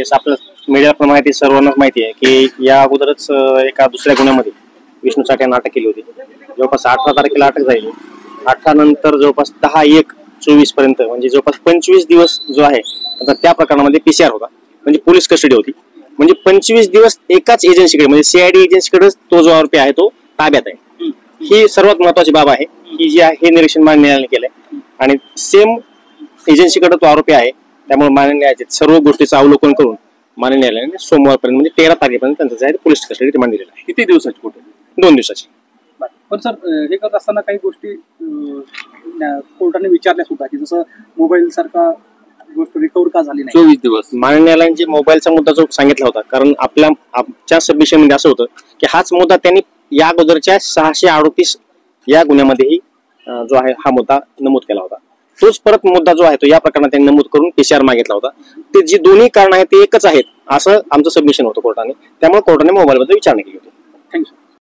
ज्यावेळेस आपल्या मीडियाप्रमाणे ते सर्वांनाच माहिती आहे की या अगोदरच एका दुसऱ्या गुन्ह्यामध्ये विष्णू साठे यांना अटक केली होती. जवळपास 18 तारखेला अटक झाली. 18 नंतर जवळपास 10/1/24 पर्यंत म्हणजे जवळपास 25 दिवस जो आहे आता त्या प्रकरणामध्ये PCR होता, म्हणजे पोलीस कस्टडी होती. म्हणजे 25 दिवस एकाच एजन्सीकडे म्हणजे CID एजन्सीकडेच तो जो आरोपी आहे तो ताब्यात आहे. ही सर्वात महत्वाची बाब आहे की जी हे निरीक्षण मान्य न्यायालयाने केलंय आणि सेम एजन्सीकडे तो आरोपी आहे. त्यामुळे मान्य न्यायालयाचे सर्व गोष्टीचं अवलोकन करून मान्य न्यायालयाने सोमवारपर्यंत म्हणजे 13 तारखेपर्यंत त्यांचं आहे पोलीस कस्टडी रिमांड दिलेलं आहे. किती दिवसाची कोर्ट? 2 दिवसाची. पण सर हे करत असताना काही गोष्टी कोर्टाने विचारल्या सुद्धा की जसं मोबाईल सारखा गोष्ट रिकव्हर का झाली नाही. 24 दिवस मान्य न्यायालयाने मोबाईलचा मुद्दा जो सांगितला होता, कारण आमच्या सबमिशन मध्ये असं होतं की हाच मुद्दा त्यांनी या अगोदरच्या 638 या गुन्ह्यामध्येही जो आहे हा मुद्दा नमूद केला होता. तोच परत मुद्दा जो आहे तो या प्रकरणात त्यांनी नमूद करून PCR मागितला होता. ते जी दोन्ही कारण आहेत ते एकच आहेत असं आमचं सबमिशन होतं कोर्टाने. त्यामुळे कोर्टाने मोबाईलबद्दल विचारणा केली होती. थँक्यू.